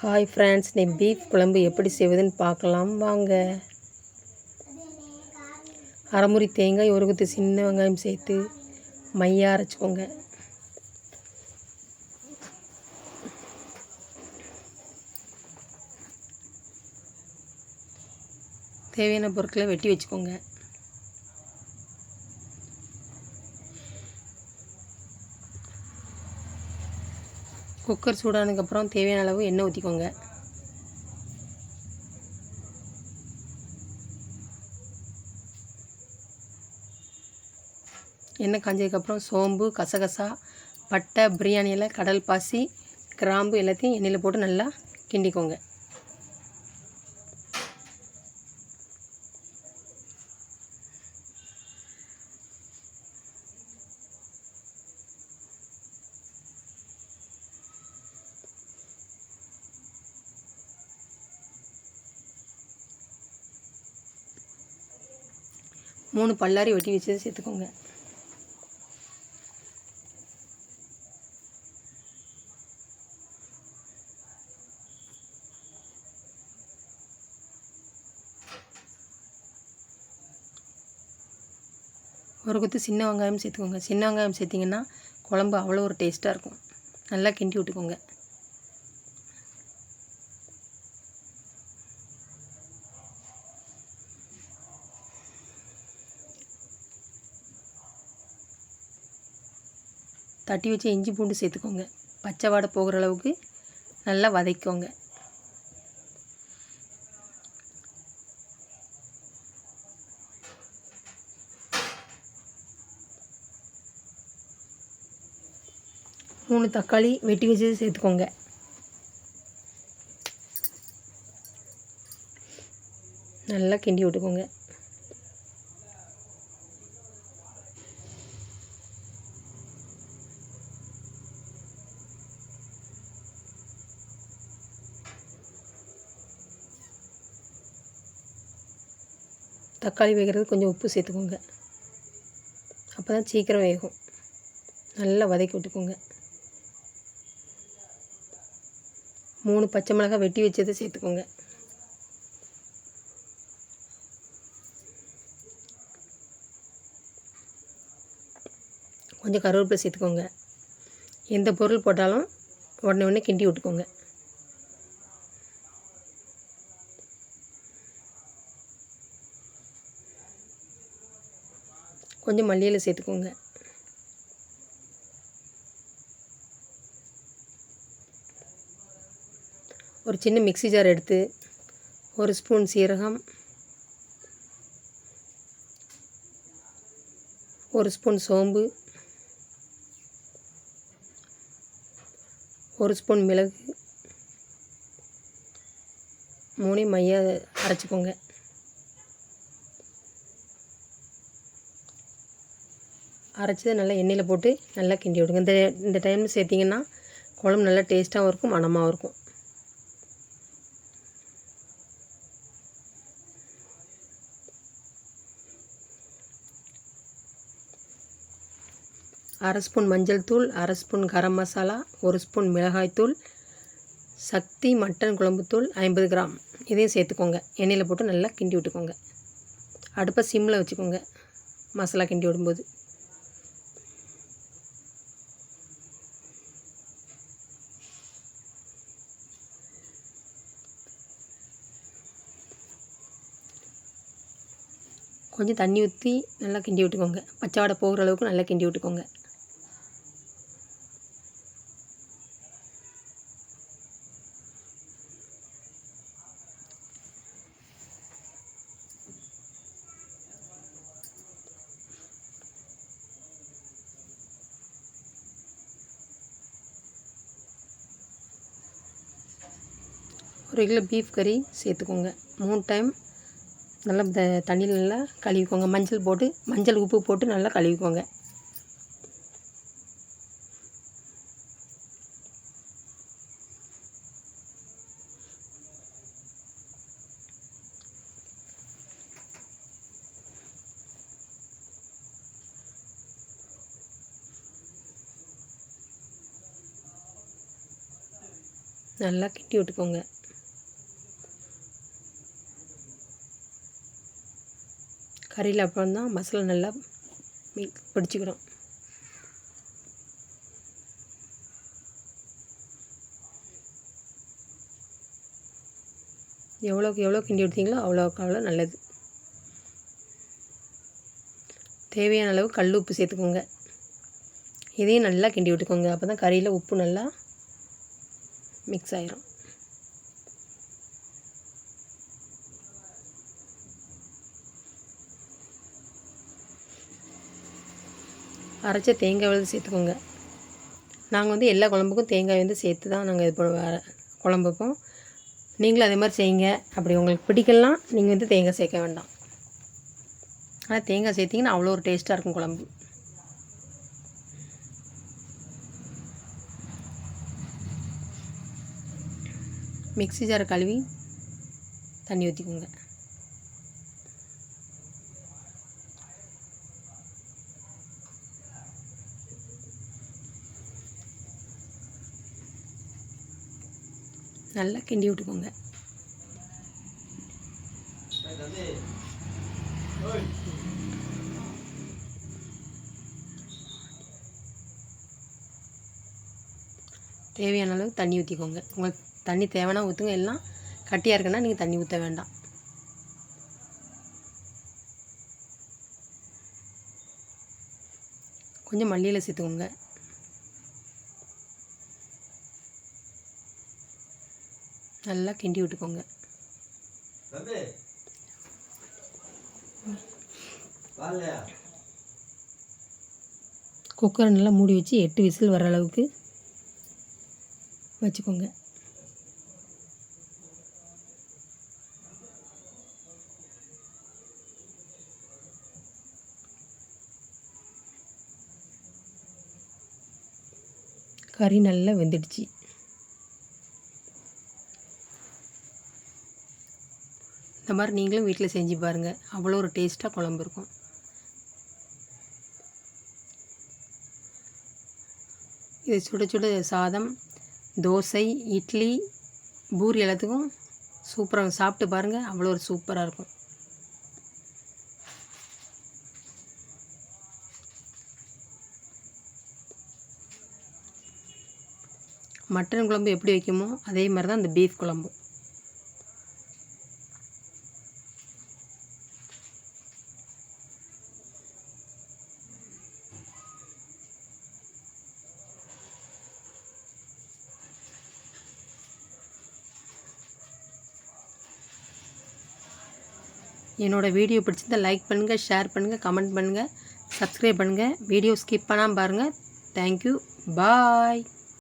Hi friends, நீ beef குழம்பு எப்படி செய்வதுன்னு பார்க்கலாம் வாங்க. அரைமுறி தேங்காய், ஒரு கொத்து சின்ன வெங்காயம் சேர்த்து மையாக அரைச்சிக்கோங்க. தேவையான பொருட்களை வெட்டி வச்சுக்கோங்க. குக்கர் சூடானதுக்கப்புறம் தேவையான அளவு எண்ணெய் ஊற்றிக்கோங்க. எண்ணெய் காஞ்சதுக்கப்புறம் சோம்பு, கசகசா, பட்டை, பிரியாணி இலை, கடல் பாசி, கிராம்பு எல்லாத்தையும் எண்ணெயில் போட்டு நல்லா கிண்டிக்கோங்க. மூணு பல்லாரி வெட்டி வச்சதை சேர்த்துக்கோங்க. ஒரு கொத்து சின்ன வெங்காயம் சேர்த்துக்கோங்க. சின்ன வெங்காயம் சேர்த்திங்கன்னா குழம்பு அவ்வளோ ஒரு டேஸ்ட்டாக இருக்கும். நல்லா கிண்டி விட்டுக்கோங்க. தட்டி வச்சு இஞ்சி பூண்டு சேர்த்துக்கோங்க. பச்சை வாடை போகிற அளவுக்கு நல்லா வதக்கிக்கோங்க. மூணு தக்காளி வெட்டி வச்சு சேர்த்துக்கோங்க. நல்லா கிண்டி விட்டுக்கோங்க. தக்காளி வேகிறது கொஞ்சம் உப்பு சேர்த்துக்கோங்க. அப்போ தான் சீக்கிரம் வேகும். நல்லா வதக்கி விட்டுக்கோங்க. 3 பச்சை மிளகாய் வெட்டி வச்சதை சேர்த்துக்கோங்க. கொஞ்சம் கருவேப்பிலை சேர்த்துக்கோங்க. எந்த பொருள் போட்டாலும் உடனே கிண்டி விட்டுக்கோங்க. கொஞ்சம் மல்லி இலை சேர்த்துக்கோங்க. ஒரு சின்ன மிக்ஸி ஜார் எடுத்து 1 ஸ்பூன் சீரகம், 1 ஸ்பூன் சோம்பு, 1 ஸ்பூன் மிளகு, 3 மையாக அரைச்சிக்கோங்க. அரைச்சி நல்லா எண்ணெயில் போட்டு நல்லா கிண்டி விடுங்க. இந்த டைமில் சேர்த்திங்கன்னா குழம்பு நல்லா டேஸ்ட்டாகவும் இருக்கும், மணமாகவும் இருக்கும். அரை ஸ்பூன் மஞ்சள் தூள், அரை ஸ்பூன் கரம் மசாலா, 1 ஸ்பூன் மிளகாய்த்தூள், சக்தி மட்டன் குழம்புத்தூள் 50 கிராம் இதையும் சேர்த்துக்கோங்க. எண்ணெயில் போட்டு நல்லா கிண்டி விட்டுக்கோங்க. அடுப்பை சிம்மில் வச்சுக்கோங்க மசாலா கிண்டி விடும்போது. கொஞ்சம் தண்ணி ஊற்றி நல்லா கிண்டி விட்டுக்கோங்க. பச்சை வாடை போகிற அளவுக்கு நல்லா கிண்டி விட்டுக்கோங்க. ஒரு கிலோ பீஃப் கறி சேர்த்துக்கோங்க. 3 டைம் நல்லா தண்ணியில் நல்லா கழுவிக்கோங்க. மஞ்சள் உப்பு போட்டு நல்லா கழுவிக்கோங்க. நல்லா கிண்டி விட்டுக்கோங்க. கறியில் அப்புறம் தான் மசாலா நல்லா பிடிச்சிக்கிறோம். எவ்வளோக்கு எவ்வளோ கிண்டி விட்டீங்களோ அவ்வளோக்கு அவ்வளோ நல்லது. தேவையான அளவு கல் உப்பு சேர்த்துக்கோங்க. இதையும் நல்லா கிண்டி விட்டுக்கோங்க. அப்போ தான் கறியில் உப்பு நல்லா மிக்ஸ் ஆயிரும். அரைச்ச தேங்காய் விழுது சேர்த்துக்கோங்க. நாங்கள் வந்து எல்லா குழம்புக்கும் தேங்காய் வந்து சேர்த்து தான் நாங்கள் இது குழம்பு வைப்போம். நீங்களும் அதே மாதிரி செய்யுங்க. அப்படி உங்களுக்கு பிடிக்கலாம் நீங்கள் வந்து தேங்காய் சேர்க்க வேண்டாம். ஆனால் தேங்காய் சேர்த்திங்கன்னா அவ்வளோ ஒரு டேஸ்ட்டாக இருக்கும் குழம்பு. மிக்ஸி ஜாரை கழுவி தண்ணி ஊற்றிக்கோங்க. நல்லா கிண்டி விட்டுக்கோங்க. தேவையான அளவு தண்ணி ஊற்றிக்கோங்க. உங்களுக்கு தண்ணி தேவைன்னா ஊற்றுங்க, எல்லாம் கட்டியாக இருக்குன்னா நீங்கள் தண்ணி ஊற்ற வேண்டாம். கொஞ்சம் மல்லியில் சேர்த்துக்கோங்க. நல்லா கிண்டி விட்டுக்கோங்க. குக்கரை நல்லா மூடி வச்சு 8 விசில் வர அளவுக்கு வச்சுக்கோங்க. கறி நல்லா வெந்துடுச்சு. இந்த மாதிரி நீங்களும் வீட்டில் செஞ்சு பாருங்கள். அவ்வளோ ஒரு டேஸ்ட்டாக குழம்பு இருக்கும். இது சுட சுட சாதம், தோசை, இட்லி, பூரி எல்லாத்துக்கும் சூப்பராக சாப்பிட்டு பாருங்கள். அவ்வளோ ஒரு சூப்பராக இருக்கும். மட்டன் குழம்பு எப்படி வைக்குமோ அதே மாதிரி தான் இந்த பீஃப் குழம்பும். என்னோடய வீடியோ பிடிச்சிருந்தால் லைக் பண்ணுங்கள், ஷேர் பண்ணுங்கள், கமெண்ட் பண்ணுங்கள், சப்ஸ்கிரைப் பண்ணுங்கள். வீடியோ ஸ்கிப் பண்ணாமல் பாருங்கள். தேங்க்யூ. பாய்.